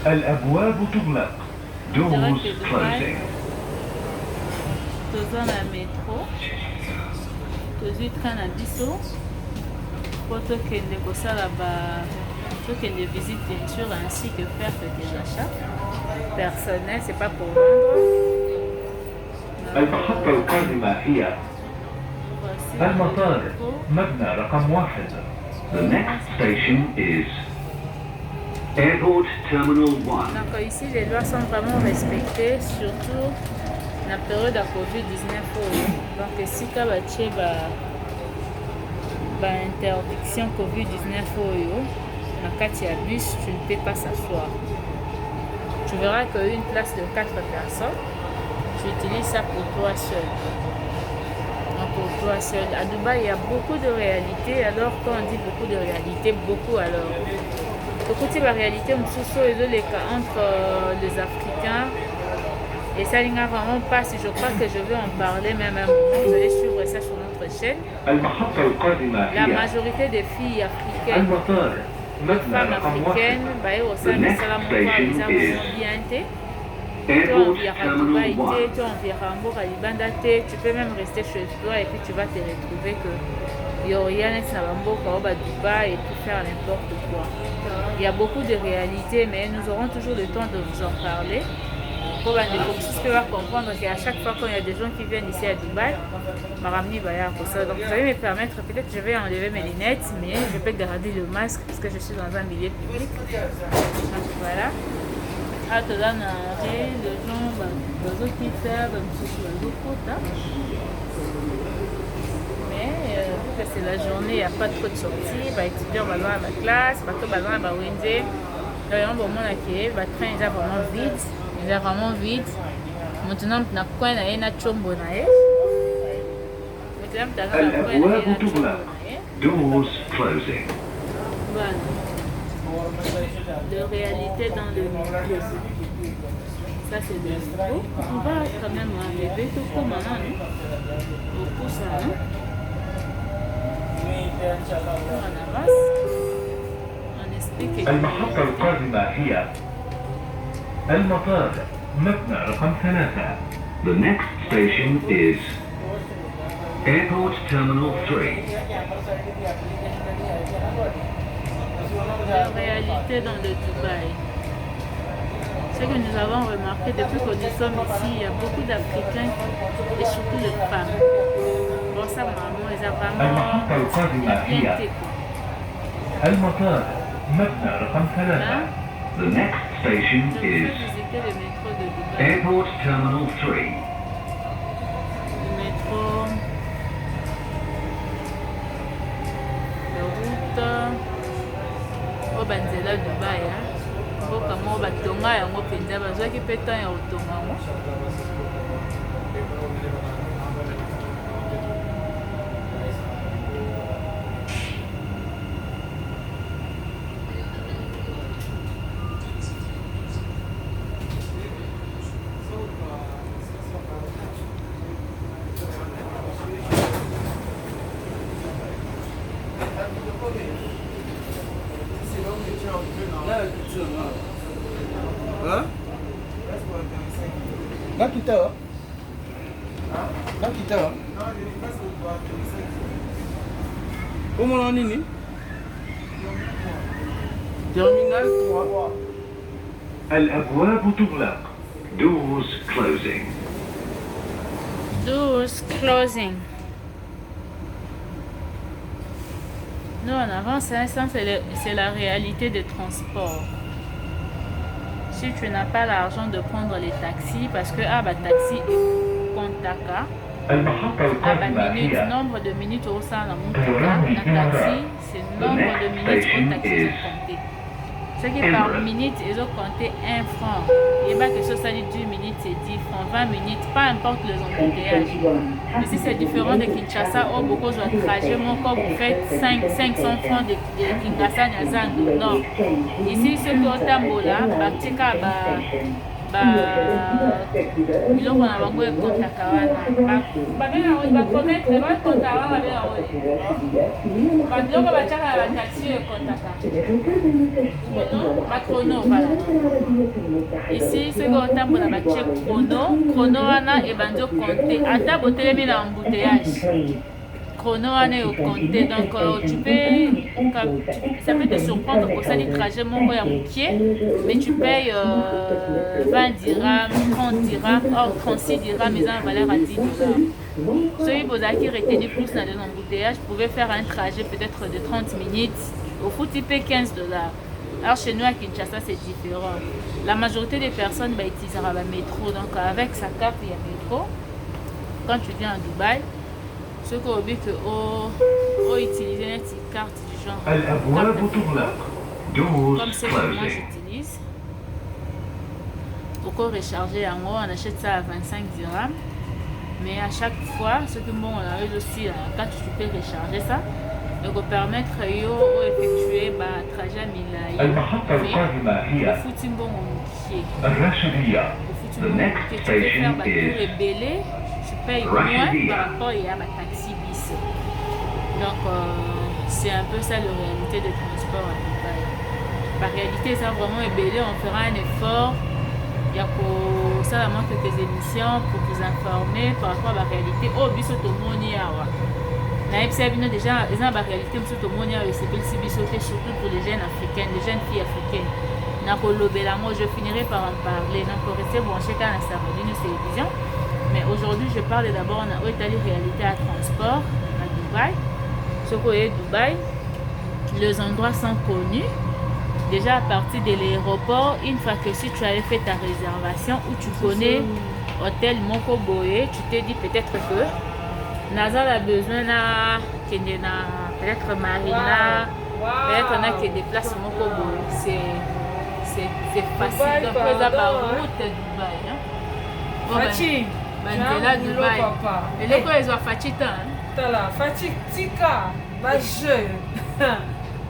الأبواب تغلق. Doors closing. Dans la métro, tozwi train na biso po tokende kosala tokende visite bien sûr ainsi que faire des achats personnels, c'est pas pour vendre. المحطة القادمة هي المطار مبنى رقم 1. The next station is Airport Terminal 1. Donc ici les lois sont vraiment respectées, surtout la période de Covid-19. Donc si tu as interdiction Covid-19 na kati ya bus, tu ne peux pas s'asseoir. Tu verras qu'une place de 4 personnes, tu utilises ça pour toi seul. Donc pour toi seul. À Dubaï, il y a beaucoup de réalités. Alors quand on dit beaucoup de réalités, beaucoup alors. Beaucoup de réalités entre les Africains. Et ça n'a vraiment pas, si je crois que je vais en parler même un moment, vous allez suivre ça sur notre chaîne. La majorité des filles africaines, les femmes africaines, au sein de Salam, tu peux même rester chez toi et puis tu vas te retrouver que et tout faire n'importe quoi. Il y a beaucoup de réalités, mais nous aurons toujours le temps de vous en parler. Pour comprendre qu'à chaque fois qu'il y a des gens qui viennent ici à Dubaï, donc vous allez me permettre, peut-être que je vais enlever mes lunettes, mais je peux garder le masque parce que je suis dans un milieu public. Donc voilà. Les gens mais vu que c'est la journée, il n'y a pas trop de sorties, les étudiants vont à la classe, les train est vraiment vide. Il est vraiment vide. Maintenant, on a quoi na chombo na ye. الأبواب تغلق. Doors closing. Voilà. De réalité dans le métro. Ça c'est le métro. On va quand même enlever tout comme maintenant. Beaucoup ça. On avance. On explique. المحطة القادمة هي المطار مبنى رقم 3. The next station is Airport Terminal 3. La réalité dans le Dubaï. Ce que nous avons remarqué depuis que nous sommes ici, il y a beaucoup d'Africains et surtout de femmes. Bon, ça, maman, les المحطة هي المطار مبنى رقم 3. The next station is Airport Terminal 3. Le métro, la route, au Banzela Dubaï. Mboka mo batonga yango penza bazwaki pe temps ya kotonga yango. Comment nini? Terminal 3. الأبواب تغلق. Doors closing. Doors closing. Nous en avance, c'est la réalité des transports. Si tu n'as pas l'argent de prendre les taxis, parce que taxi compte taka. Minute, nombre de minutes au sein d'un taxi, c'est nombre de minutes au taxi compté. Ce qui est par minute, ils ont compté 1 franc. Il n'y a pas que ça dit 10 minutes, c'est 10 francs, 20 minutes, pas importe les embouteillages. Ici, c'est différent de Kinshasa, où beaucoup de trajets, quand vous faites 500 francs de Kinshasa, non. Ici, ce que au Tambola, biloko na bango ekontaka wana bakometre bakonta wana babenga babiloko batiaka na bataxi ekontaka bakrono wana ici soki otambola batie krono wana ebandi okonte ata botelemi na embouteillage chrono wana est au compté, donc ça peut te surprendre pour ça des trajets mon à pied, mais tu payes 20 dirhams, 30 dirhams, or 36 dirhams, mais en valeur à 10 dollars. Ceux qui vous avez retenu plus dans les embouteillages pouvaient faire un trajet peut-être de 30 minutes, au foot il paye 15 dollars. Alors chez nous à Kinshasa c'est différent. La majorité des personnes utiliseront le métro, donc avec sa carte il y a métro. Quand tu viens à Dubaï, ceux qui ont oublié que utiliser une carte du genre comme celle que moi j'utilise. Pour recharger en haut, on achète ça à 25 dirhams. Mais à chaque fois, ce que bon, on a aussi quand tu peux recharger ça, donc permettre d'effectuer un trajet à 1000 le footing bon au pied. Tu peux faire un tour rebellé. Tu payes moins par rapport à ma taxi bis. Donc, c'est un peu ça la réalité de transport à Dubaï. La réalité, c'est vraiment ébélé. On fera un effort. Il y a pour ça quelques émissions pour vous informer par rapport à la réalité. Oh, bis automonia. Déjà, la réalité, surtout pour les jeunes africaines, les jeunes filles africaines. Je finirai par en parler. Donc, restez branchés quand la Saradine télévision. Mais aujourd'hui, je parle d'abord de la réalité à transport à Dubaï. Ce qu'on est Dubaï, les endroits sont connus. Déjà à partir de l'aéroport, une fois que si tu avais fait ta réservation ou tu connais hôtel Moko Boye, tu te dis peut-être que Nazal a besoin de peut-être Marina, peut-être on a que des places Moko Boye. C'est facile. Donc, on a la route de Dubaï. Mandela Dubaï. Et les quoi ils ont fatigué Tala, fatigue tika, ba je.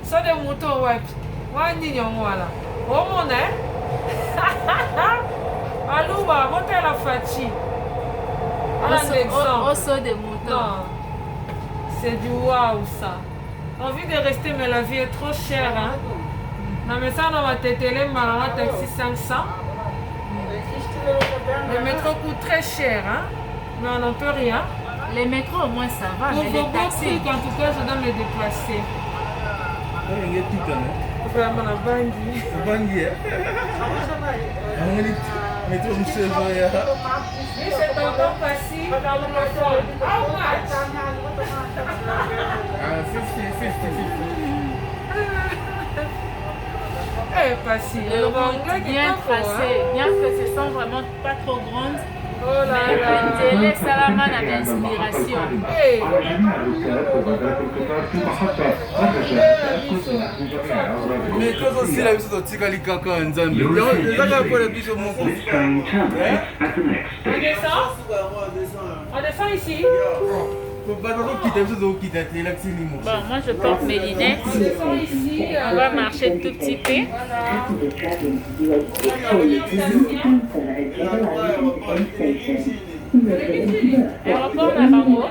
Ça de moto web. Wani nyongwala. Omo ne? Aluba, monte la fatigue. Au saut des moutons. C'est du waouh ça. Envie de rester mais la vie est trop chère hein. Na mesa na matetele malanga taxi 500. Le métro coûte très cher, hein? Mais on n'en peut rien. Les métros au moins ça va, pour mais les taxis... En tout cas, je dois me déplacer. Vraiment la bangi. La bangi, métro monsieur Zoya. Oui, c'est encore facile. How much? 50. Facile. Le route bien tracé, bien que ce sont vraiment pas trop grandes. Mais Mandela Salama a l'inspiration. Mais toi aussi la vie de Tikali Kaka en Zambie. Il y a quoi la vie sur mon compte? On descend ici. Bon, moi je porte mes lunettes. On va marcher tout petit peu. Aéroport Nabango.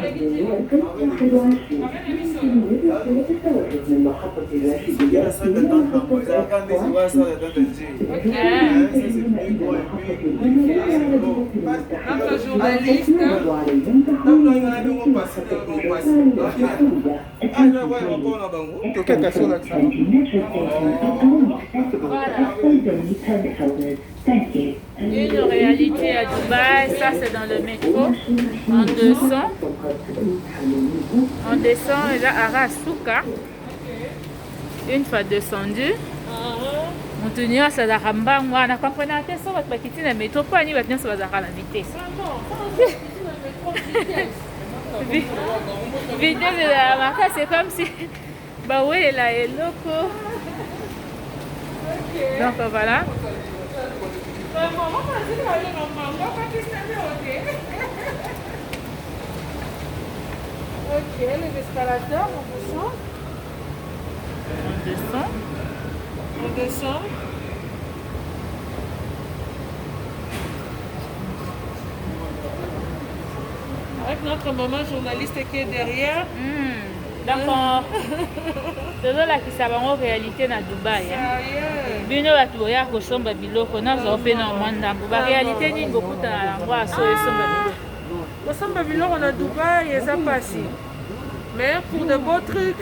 Notre journaliste. Une réalité à Dubaï, ça c'est dans le métro. On descend et là à Rasuka. Une fois descendu, on tenait à Sadaramba. On a compris que ça va quitter le métro. Pourquoi on va tenir à la vitesse? Vitesse de la marque, c'est comme si. Bah oui, là est loco. Donc voilà. Ok, les escalators, On descend. notre maman journaliste qui est derrière. D'accord. C'est là qui savent en réalité dans Dubaï. Bino la toya ko somba biloko na zo pe na mwanda. Ba réalité ni beaucoup ta endroit so somba biloko. Ko somba biloko na Dubaï et ça passe. Mais pour de beaux trucs,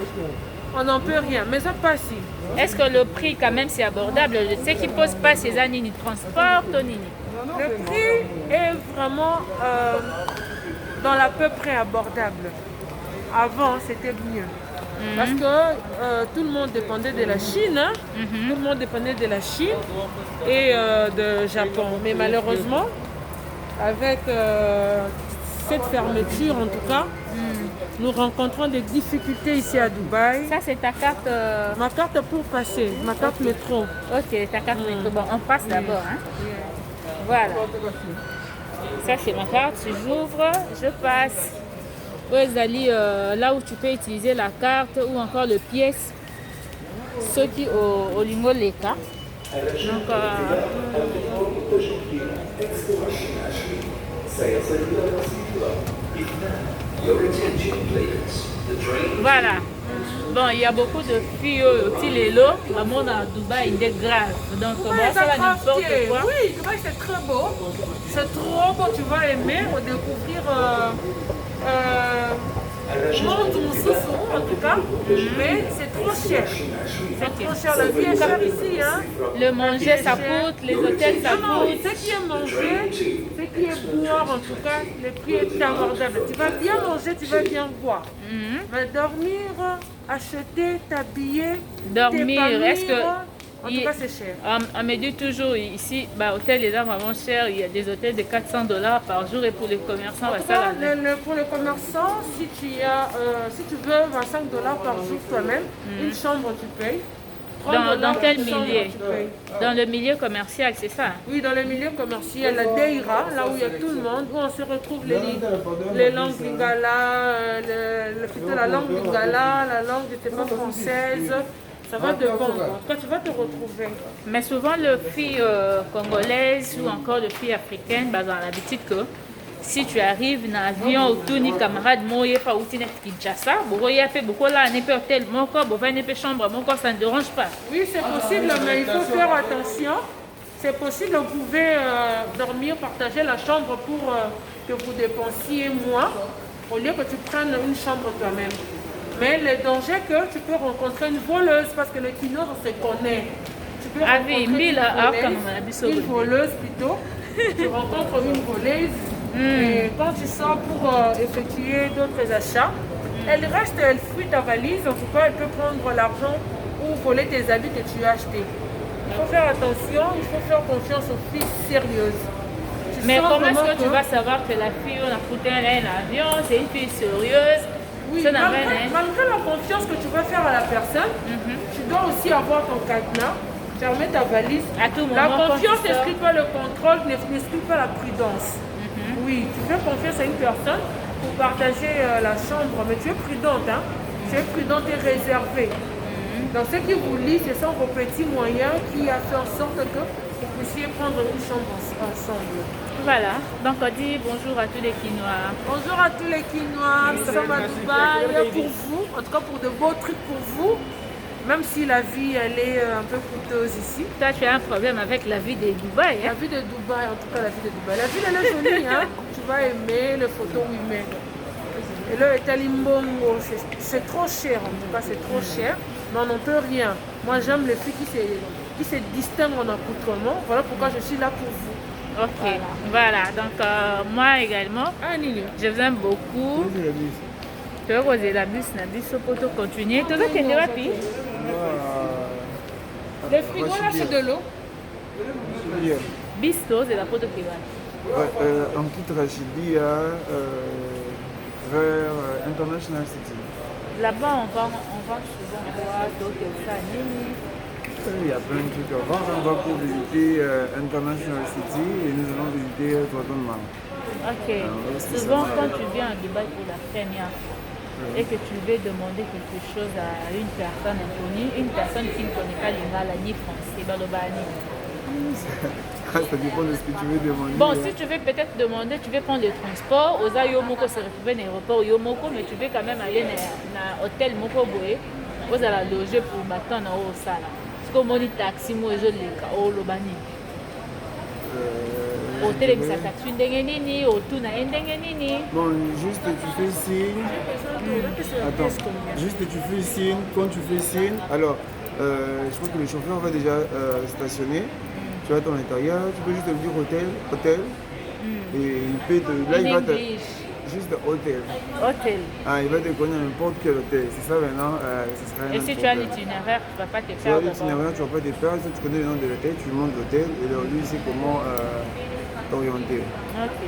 on n'en peut rien, mais ça passe. Est-ce que le prix quand même c'est abordable? Ce qui pose pas ces années ni transport ni. Le prix est vraiment dans l'à peu près abordable. Avant, c'était mieux. Parce que tout le monde dépendait de la Chine. Hein? Tout le monde dépendait de la Chine et de Japon. Mais malheureusement, avec cette fermeture en tout cas, nous rencontrons des difficultés ici à Dubaï. Ça, c'est ta carte Ma carte pour passer, ma carte métro. Ok, ta carte métro. Bon, on passe d'abord. Hein? Voilà. Ça, c'est ma carte. J'ouvre, je passe. Là où tu peux utiliser la carte ou encore le pièce. Ceux qui au lingo leka. Donc, voilà. Bon, il y a beaucoup de filles aussi, les lots. Vraiment, à Dubaï, il est grave. Donc, bon, ça va n'importe quoi. Oui, Dubaï, c'est très beau. C'est trop beau. Tu vas aimer découvrir en tout cas. Mais c'est trop cher. C'est trop cher. La vie est chère ici. Hein. Le manger, ça coûte. Les hôtels, ça coûte. Ce qui est manger, ce qui est boire, en tout cas, le prix est abordable. Tu vas bien manger, tu vas bien boire. Mais dormir, acheter, t'habiller, dormir, est-ce que... En tout cas, c'est cher. On me dit toujours ici, hôtel est vraiment cher. Il y a des hôtels de $400 par jour et pour les commerçants, pour les commerçants, si tu veux $25 par jour toi-même, une chambre tu payes. Dans quel milieu? Dans le milieu commercial, c'est ça? Oui, dans le milieu commercial, la Deira, là où il y a tout le monde, où on se retrouve les langues lingala, la langue lingala, la langue française. Ça va de bon. En tout cas, tu vas te retrouver. Mais souvent, les filles congolaises ou encore les filles africaines, ont l'habitude que si tu arrives dans l'avion ou tout ni camarade, moi, il n'y a pas où tu es Kinshasa, il y a fait beaucoup là, n'est pas hôtel, mon corps, il pas chambre, mon corps, ça ne dérange pas. Oui, c'est possible, mais il faut faire attention. C'est possible, vous pouvez dormir, partager la chambre pour que vous dépensiez moins, au lieu que tu prennes une chambre toi-même. Mais le danger que tu peux rencontrer une voleuse, parce que le Kino, on se connaît. Tu peux rencontrer une voleuse plutôt. Tu rencontres une voleuse. Et quand tu sors pour effectuer d'autres achats, elle fuit ta valise. En tout cas, elle peut prendre l'argent ou voler tes habits que tu as achetés. Il faut faire attention, il faut faire confiance aux filles sérieuses. Mais comment est-ce que tu vas savoir que la fille, on a foutu un avion, c'est une fille sérieuse? Oui, malgré la confiance que tu vas faire à la personne, tu dois aussi avoir ton cadenas, fermer ta valise. À tout moment, la confiance n'exclut pas le contrôle, n'exclut pas la prudence. Oui, tu fais confiance à une personne pour partager la chambre, mais tu es prudente, hein? Tu es prudente et réservée. Donc ce qui vous lie, ce sont vos petits moyens qui a fait en sorte que vous puissiez prendre une chambre ensemble. Voilà, donc on dit bonjour à tous les Quinois. Bonjour à tous les Quinois, nous sommes à Dubaï pour vous, en tout cas pour de beaux trucs pour vous, même si la vie elle est un peu coûteuse ici. Toi tu as un problème avec la vie de Dubaï. La vie de Dubaï, en tout cas la vie de Dubaï. La ville elle est jolie, hein? Tu vas aimer les photos humaines. Et le Etalimbongo, c'est trop cher, en tout cas c'est trop cher, mais on n'en peut rien. Moi j'aime les filles qui se distinguent en accoutrement, voilà pourquoi je suis là pour vous. Ok, voilà. Donc moi également, je vous aime beaucoup. Tu veux poser la bus, pour continuer. Tu veux qu'elle est rapide? Le frigo là c'est de l'eau. Bisto, c'est la photo qui va. On quitte Rachidia vers International City. Là-bas, on va souvent voir d'autres familles. Il y a plein de trucs. On va pour visiter International City et nous allons visiter Toronto. Ok. Souvent, quand tu viens à Dubaï pour la première fois et que tu veux demander quelque chose à une personne inconnue, une personne qui ne connaît pas l'Ingala ni français, Ça dépend de ce que tu veux demander. Bon, si tu veux peut-être demander, tu veux prendre le transport, aux Yomoko se retrouver dans l'aéroport Yomoko, mais tu veux quand même aller dans l'hôtel Moko Boé, vous allez loger pour maintenant au Sala. Parce que mon taxi, moi je l'ai au Lobani. Hôtel avec sa taxi, ndengenini, au tout na ndengenini. Bon, juste tu fais signe. Attends, juste tu fais signe. Quand tu fais signe, alors je crois que le chauffeur va déjà stationner. Tu vas à ton intérieur, tu peux juste lui dire hôtel. Et il peut te. Là, il va te. Juste hôtel. Hôtel. Ah, il va te connaître n'importe quel hôtel. C'est ça maintenant. Ce sera Et si tu as l'itinéraire, tu ne vas pas te perdre. L'itinéraire, tu ne vas pas te perdre. Si tu connais le nom de l'hôtel, tu montes l'hôtel et alors lui, il sait comment t'orienter. Ok.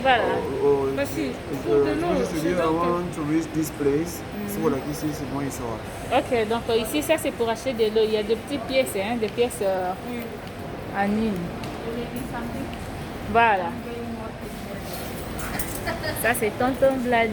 Voilà. Merci. Je peux juste te dire, I want to reach this place. Si voilà, ici, c'est bon, il saura. Ok, donc ici, ça c'est pour acheter de l'eau. Il y a des petites pièces, hein, des pièces en ligne. Voilà. Ça c'est Tonton Blani.